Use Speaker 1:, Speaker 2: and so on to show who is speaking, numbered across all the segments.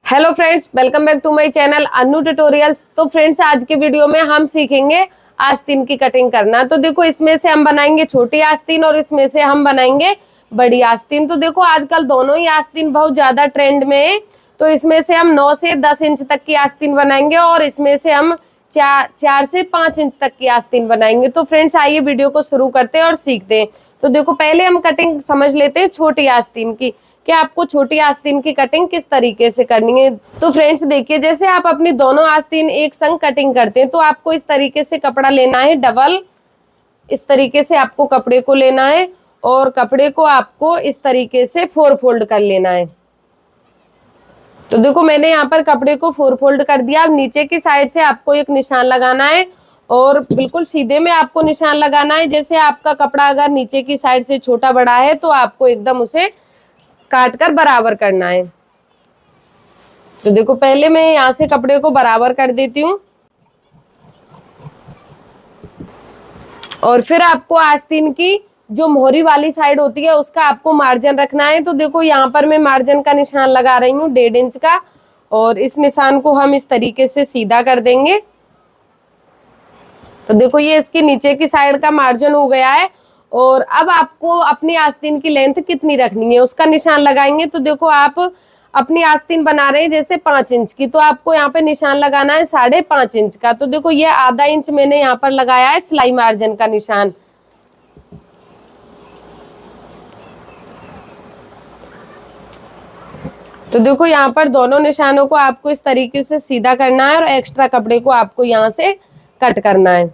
Speaker 1: Hello friends, welcome back to my channel Annu tutorials. तो friends, आज के वीडियो में हम सीखेंगे आस्तीन की कटिंग करना। तो देखो, इसमें से हम बनाएंगे छोटी आस्तीन और इसमें से हम बनाएंगे बड़ी आस्तीन। तो देखो, आजकल दोनों ही आस्तीन बहुत ज्यादा ट्रेंड में है। तो इसमें से हम 9 से 10 इंच तक की आस्तीन बनाएंगे और इसमें से हम 4 से 5 इंच तक की आस्तीन बनाएंगे। तो फ्रेंड्स, आइए वीडियो को शुरू करते हैं और सीखते हैं। तो देखो, पहले हम कटिंग समझ लेते हैं छोटी आस्तीन की, कि आपको छोटी आस्तीन की कटिंग किस तरीके से करनी है। तो फ्रेंड्स देखिए, जैसे आप अपनी दोनों आस्तीन एक संग कटिंग करते हैं तो आपको इस तरीके से कपड़ा लेना है डबल। इस तरीके से आपको कपड़े को लेना है और कपड़े को आपको इस तरीके से 4 फोल्ड कर लेना है। तो देखो, मैंने यहाँ पर कपड़े को 4 फोल्ड कर दिया। अब नीचे की साइड से आपको एक निशान लगाना है और बिल्कुल सीधे में आपको निशान लगाना है। जैसे आपका कपड़ा अगर नीचे की साइड से छोटा बड़ा है तो आपको एकदम उसे काट कर बराबर करना है। तो देखो, पहले मैं यहाँ से कपड़े को बराबर कर देती हूँ और फिर आपको आस्तीन की जो मोहरी वाली साइड होती है उसका आपको मार्जिन रखना है। तो देखो, यहाँ पर मैं मार्जिन का निशान लगा रही हूँ 1.5 इंच का और इस निशान को हम इस तरीके से सीधा कर देंगे। तो देखो, ये इसकी नीचे की साइड का मार्जिन हो गया है। और अब आपको अपनी आस्तीन की लेंथ कितनी रखनी है उसका निशान लगाएंगे। तो देखो, आप अपनी आस्तीन बना रहे हैं जैसे 5 इंच की, तो आपको यहाँ पे निशान लगाना है 5.5 इंच का। तो देखो, ये आधा इंच मैंने यहाँ पर लगाया है सिलाई मार्जिन का निशान। तो देखो, यहाँ पर दोनों निशानों को आपको इस तरीके से सीधा करना है और एक्स्ट्रा कपड़े को आपको यहाँ से कट करना है।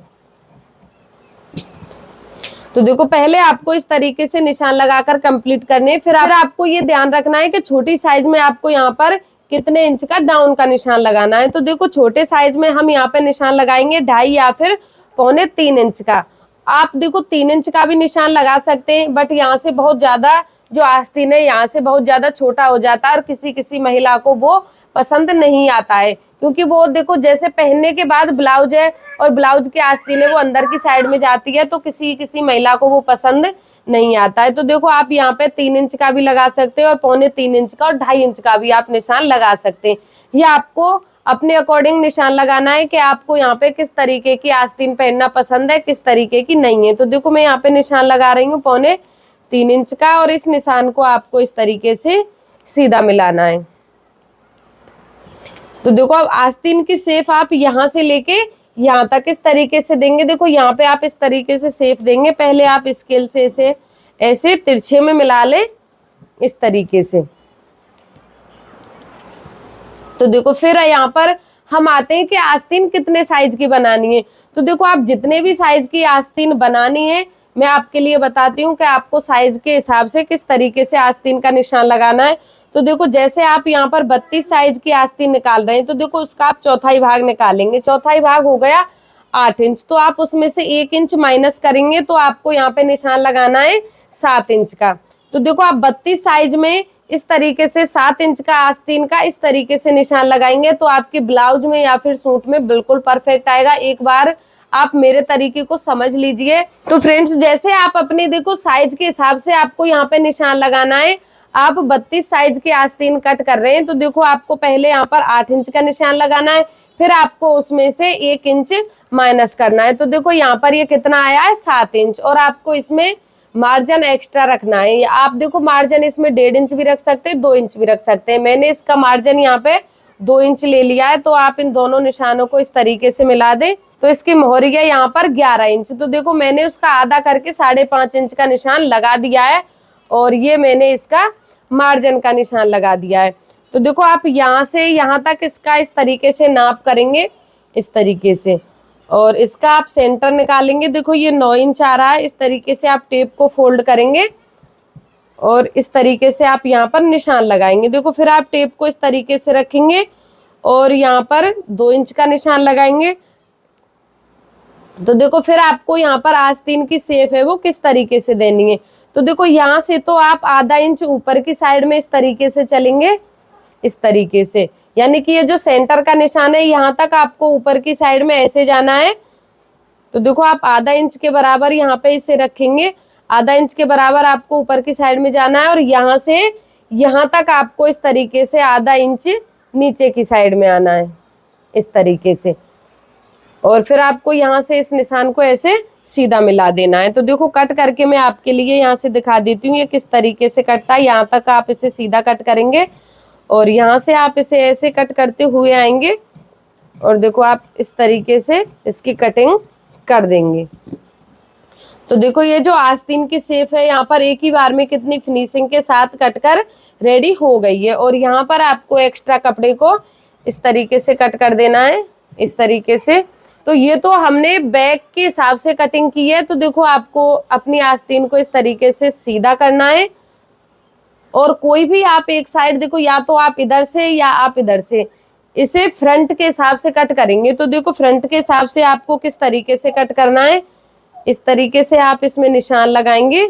Speaker 1: तो देखो, पहले आपको इस तरीके से निशान लगाकर कंप्लीट करने, फिर आपको ये ध्यान रखना है कि छोटी साइज में आपको यहाँ पर कितने इंच का डाउन का निशान लगाना है। तो देखो, छोटे साइज में हम यहाँ पे निशान लगाएंगे 2.5 या फिर 2.25 इंच का। आप देखो 3 इंच का भी निशान लगा सकते हैं, बट यहाँ से बहुत ज्यादा जो आस्तीन है यहाँ से बहुत ज्यादा छोटा हो जाता है और किसी किसी महिला को वो पसंद नहीं आता है, क्योंकि वो देखो जैसे पहनने के बाद ब्लाउज है और ब्लाउज की आस्तीन है वो अंदर की साइड में जाती है, तो किसी किसी महिला को वो पसंद नहीं आता है। तो देखो, आप यहाँ पे 3 इंच का भी लगा सकते हैं और 2.25 इंच का और 2.5 इंच का भी आप निशान लगा सकते हैं। ये आपको अपने अकॉर्डिंग निशान लगाना है कि आपको यहाँ पे किस तरीके की आस्तीन पहनना पसंद है, किस तरीके की नहीं है। तो देखो, मैं यहाँ पे निशान लगा रही हूँ 2.25 इंच का और इस निशान को आपको इस तरीके से सीधा मिलाना है। तो देखो, अब आस्तीन की शेप आप यहाँ से लेके यहाँ तक इस तरीके से देंगे। देखो, यहाँ पे आप इस तरीके से शेप देंगे। पहले आप स्केल से ऐसे ऐसे तिरछे में मिला ले इस तरीके से। तो देखो, फिर यहाँ पर हम आते हैं कि आस्तीन कितने साइज की बनानी है। तो देखो, आप जितने भी साइज की आस्तीन बनानी है मैं आपके लिए बताती हूँ कि आपको साइज के हिसाब से किस तरीके से आस्तीन का निशान लगाना है। तो देखो, जैसे आप यहाँ पर 32 साइज की आस्तीन निकाल रहे हैं तो देखो उसका आप चौथाई भाग निकालेंगे। चौथाई भाग हो गया 8 इंच, तो आप उसमें से 1 इंच माइनस करेंगे तो आपको यहाँ पे निशान लगाना है 7 इंच का। तो देखो, आप 32 साइज में इस तरीके से 7 इंच का आस्तीन का इस तरीके से निशान लगाएंगे तो आपके ब्लाउज में या फिर सूट में बिल्कुल परफेक्ट आएगा। एक बार आप मेरे तरीके को समझ लीजिए। तो फ्रेंड्स, जैसे आप अपने देखो साइज के हिसाब से आपको यहाँ पे निशान लगाना है। आप 32 साइज की आस्तीन कट कर रहे हैं तो देखो, आपको पहले यहाँ पर 8 इंच का निशान लगाना है, फिर आपको उसमें से 1 इंच माइनस करना है। तो देखो, यहाँ पर ये कितना आया है 7 इंच और आपको इसमें मार्जिन एक्स्ट्रा रखना है। आप देखो, मार्जिन इसमें 1.5 इंच भी रख सकते हैं, 2 इंच भी रख सकते हैं। मैंने इसका मार्जिन यहाँ पे 2 इंच ले लिया है। तो आप इन दोनों निशानों को इस तरीके से मिला दें तो इसकी मोहरी है यहाँ पर 11 इंच। तो देखो, मैंने उसका आधा करके 5.5 इंच का निशान लगा दिया है और ये मैंने इसका मार्जिन का निशान लगा दिया है। तो देखो, आप यहाँ से यहाँ तक इसका इस तरीके से नाप करेंगे इस तरीके से और इसका आप सेंटर निकालेंगे। देखो, ये 9 इंच आ रहा है। इस तरीके से आप टेप को फोल्ड करेंगे और इस तरीके से आप यहाँ पर निशान लगाएंगे। देखो, फिर आप टेप को इस तरीके से रखेंगे और यहाँ पर 2 इंच का निशान लगाएंगे। तो देखो, फिर आपको यहाँ पर आस्तीन की शेप है वो किस तरीके से देनी है। तो देखो, यहाँ से तो आप आधा इंच ऊपर की साइड में इस तरीके से चलेंगे इस तरीके से, यानी कि ये जो सेंटर का निशान है यहाँ तक आपको ऊपर की साइड में ऐसे जाना है। तो देखो, आप आधा इंच के बराबर यहाँ पे इसे रखेंगे, आधा इंच के बराबर आपको ऊपर की साइड में जाना है और यहाँ से यहाँ तक आपको इस तरीके से आधा इंच नीचे की साइड में आना है इस तरीके से, और फिर आपको यहाँ से इस निशान को ऐसे सीधा मिला देना है। तो देखो कट करके मैं आपके लिए यहाँ से दिखा देती हूँ ये किस तरीके से कटता है। यहाँ तक आप इसे सीधा कट करेंगे और यहाँ से आप इसे ऐसे कट करते हुए आएंगे और देखो आप इस तरीके से इसकी कटिंग कर देंगे। तो देखो ये जो आस्तीन की शेप है यहाँ पर एक ही बार में कितनी फिनिशिंग के साथ कटकर रेडी हो गई है। और यहाँ पर आपको एक्स्ट्रा कपड़े को इस तरीके से कट कर देना है, इस तरीके से। तो ये तो हमने बैक के हिसाब से कटिंग की है। तो देखो आपको अपनी आस्तीन को इस तरीके से सीधा करना है और कोई भी आप एक साइड देखो, या तो आप इधर से या आप इधर से इसे फ्रंट के हिसाब से कट करेंगे। तो देखो फ्रंट के हिसाब से आपको किस तरीके से कट करना है, इस तरीके से आप इसमें निशान लगाएंगे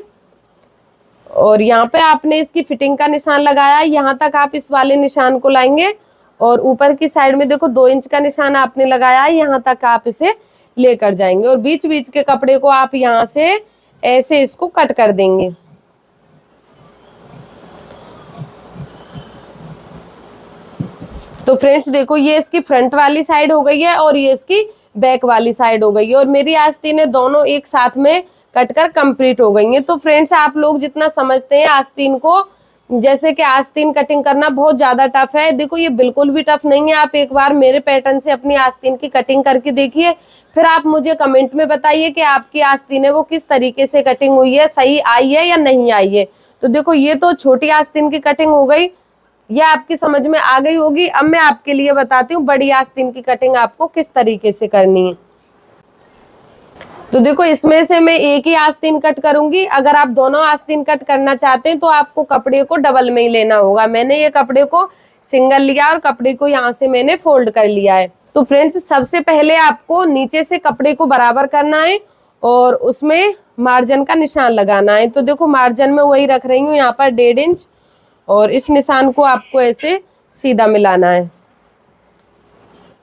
Speaker 1: और यहाँ पे आपने इसकी फिटिंग का निशान लगाया, यहाँ तक आप इस वाले निशान को लाएंगे और ऊपर की साइड में देखो 2 इंच का निशान आपने लगाया, यहाँ तक आप इसे लेकर जाएंगे और बीच बीच के कपड़े को आप यहाँ से ऐसे इसको कट कर देंगे। तो फ्रेंड्स देखो ये इसकी फ्रंट वाली साइड हो गई है और ये इसकी बैक वाली साइड हो गई है और मेरी आस्तीनें दोनों एक साथ में कटकर कंप्लीट हो गई हैं। तो फ्रेंड्स आप लोग जितना समझते हैं आस्तीन को, जैसे कि आस्तीन कटिंग करना बहुत ज़्यादा टफ है, देखो ये बिल्कुल भी टफ नहीं है। आप एक बार मेरे पैटर्न से अपनी आस्तीन की कटिंग करके देखिए, फिर आप मुझे कमेंट में बताइए कि आपकी आस्तीन है वो किस तरीके से कटिंग हुई है, सही आई है या नहीं आई है। तो देखो ये तो छोटी आस्तीन की कटिंग हो गई, यह आपकी समझ में आ गई होगी। अब मैं आपके लिए बताती हूँ बड़ी आस्तीन की कटिंग आपको किस तरीके से करनी है। तो देखो इसमें से मैं एक ही आस्तीन कट करूंगी। अगर आप दोनों आस्तीन कट करना चाहते हैं तो आपको कपड़े को डबल में ही लेना होगा। मैंने ये कपड़े को सिंगल लिया और कपड़े को यहाँ से मैंने फोल्ड कर लिया है। तो फ्रेंड्स सबसे पहले आपको नीचे से कपड़े को बराबर करना है और उसमें मार्जिन का निशान लगाना है। तो देखो मार्जिन में वही रख रही हूँ यहाँ पर 1.5 इंच और इस निशान को आपको ऐसे सीधा मिलाना है।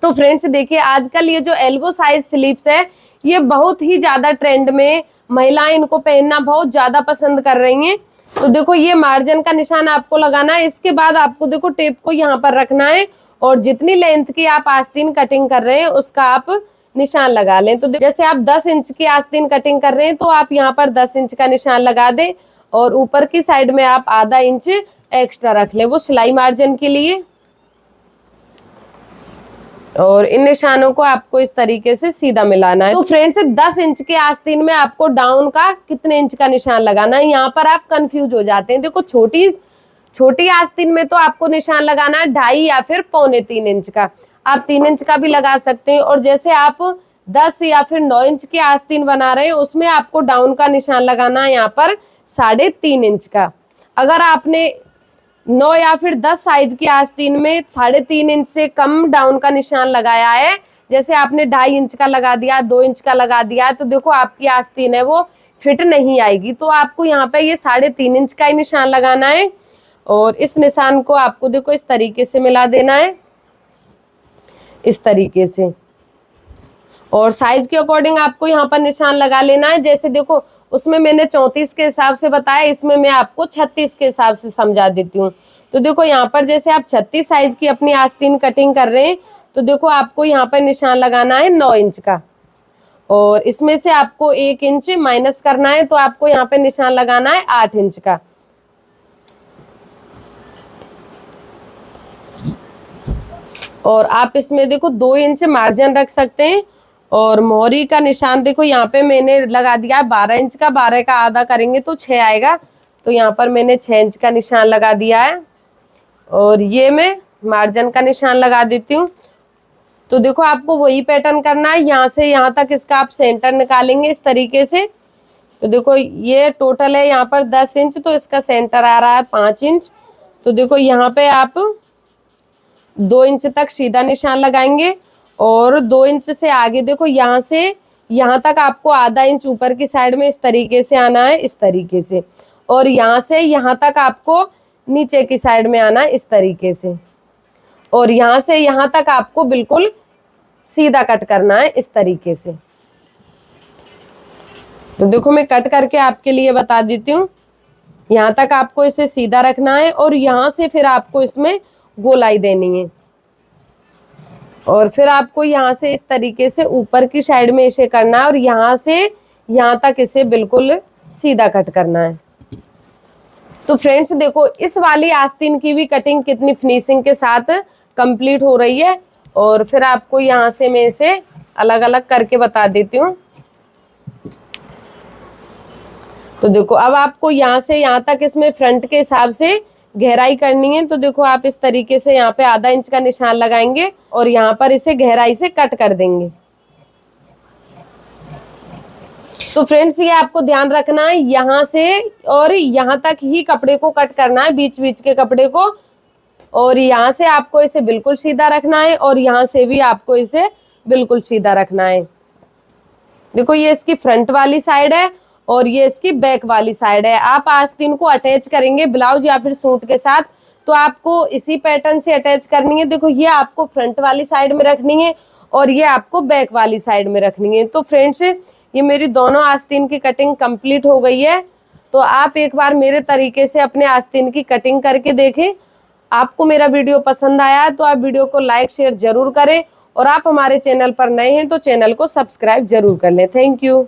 Speaker 1: तो फ्रेंड्स देखिए आजकल ये जो एल्बो साइज स्लीव्स है ये बहुत ही ज़्यादा ट्रेंड में, महिलाएं इनको पहनना बहुत ज़्यादा पसंद कर रही हैं। तो देखो ये मार्जिन का निशान आपको लगाना है। इसके बाद आपको देखो टेप को यहाँ पर रखना है और जितनी लेंथ की आप आस्तीन कटिंग कर रहे हैं उसका आप निशान लगा लें। तो जैसे आप 10 इंच की आस्तीन कटिंग कर रहे हैं तो आप यहाँ पर 10 इंच का निशान लगा दें और ऊपर की साइड में आप आधा इंच एक्स्ट्रा रख लें वो सिलाई मार्जिन के लिए। और इन निशानों को आपको इस तरीके से सीधा मिलाना है। तो फ्रेंड्स 10 इंच के आस्तीन में आपको डाउन का कितने इंच का निशान लगाना है, यहाँ पर आप कंफ्यूज हो जाते हैं। देखो छोटी आस्तीन में तो आपको निशान लगाना है 2.5 या फिर 2.25 इंच का, आप 3 इंच का भी लगा सकते हैं। और जैसे आप 10 या फिर 9 इंच की आस्तीन बना रहे हैं उसमें आपको डाउन का निशान लगाना है यहाँ पर 3.5 इंच का। अगर आपने 9 या फिर 10 साइज की आस्तीन में 3.5 इंच से कम डाउन का निशान लगाया है, जैसे आपने 2.5 इंच का लगा दिया, 2 इंच का लगा दिया, तो देखो आपकी आस्तीन है वो फिट नहीं आएगी। तो आपको यहाँ पे ये 3.5 इंच का ही निशान लगाना है और इस निशान को आपको देखो इस तरीके से मिला देना है, इस तरीके से। और साइज के अकॉर्डिंग आपको यहाँ पर निशान लगा लेना है। जैसे देखो उसमें मैंने 34 के हिसाब से बताया, इसमें मैं आपको 36 के हिसाब से समझा देती हूँ। तो देखो यहाँ पर जैसे आप 36 साइज की अपनी आस्तीन कटिंग कर रहे हैं तो देखो आपको यहाँ पर निशान लगाना है 9 इंच का और इसमें से आपको 1 इंच माइनस करना है, तो आपको यहाँ पे निशान लगाना है 8 इंच का। और आप इसमें देखो 2 इंच मार्जिन रख सकते हैं और मोहरी का निशान देखो यहाँ पे मैंने लगा दिया 12 इंच का, 12 का आधा करेंगे तो 6 आएगा, तो यहाँ पर मैंने 6 इंच का निशान लगा दिया है और ये मैं मार्जिन का निशान लगा देती हूँ। तो देखो आपको वही पैटर्न करना है, यहाँ से यहाँ तक इसका आप सेंटर निकालेंगे इस तरीके से। तो देखो ये टोटल है यहाँ पर 10 इंच, तो इसका सेंटर आ रहा है 5 इंच। तो देखो यहाँ पे आप 2 इंच तक सीधा निशान लगाएंगे और 2 इंच से आगे देखो यहाँ से यहाँ तक आपको आधा इंच ऊपर की साइड में इस तरीके से आना है, इस तरीके से। और यहाँ से यहाँ तक आपको नीचे की साइड में आना है, इस तरीके से। और यहाँ से यहाँ तक आपको बिल्कुल सीधा कट करना है, इस तरीके से। तो देखो मैं कट करके आपके लिए बता देती हूँ। यहाँ तक आपको इसे सीधा रखना है और यहाँ से फिर आपको इसमें गोलाई देनी है। और फिर आपको यहाँ से इस तरीके से ऊपर की साइड में इसे करना है और यहाँ से यहाँ तक इसे बिल्कुल सीधा कट करना है। तो फ्रेंड्स देखो इस वाली आस्तीन की भी कटिंग कितनी फिनिशिंग के साथ कंप्लीट हो रही है। और फिर आपको यहाँ से मैं इसे अलग अलग करके बता देती हूँ। तो देखो अब आपको यहाँ से यहाँ तक इसमें फ्रंट के हिसाब से गहराई करनी है। तो देखो आप इस तरीके से यहाँ पे आधा इंच का निशान लगाएंगे और यहाँ पर इसे गहराई से कट कर देंगे। तो फ्रेंड्स ये आपको ध्यान रखना है, यहाँ से और यहाँ तक ही कपड़े को कट करना है, बीच बीच के कपड़े को। और यहाँ से आपको इसे बिल्कुल सीधा रखना है और यहाँ से भी आपको इसे बिल्कुल सीधा रखना है। देखो ये इसकी फ्रंट वाली साइड है और ये इसकी बैक वाली साइड है। आप आस्तीन को अटैच करेंगे ब्लाउज या फिर सूट के साथ तो आपको इसी पैटर्न से अटैच करनी है। देखो ये आपको फ्रंट वाली साइड में रखनी है और ये आपको बैक वाली साइड में रखनी है। तो फ्रेंड्स ये मेरी दोनों आस्तीन की कटिंग कंप्लीट हो गई है। तो आप एक बार मेरे तरीके से अपने आस्तीन की कटिंग करके देखें। आपको मेरा वीडियो पसंद आया तो आप वीडियो को लाइक शेयर जरूर करें और आप हमारे चैनल पर नए हैं तो चैनल को सब्सक्राइब जरूर कर लें। Thank you.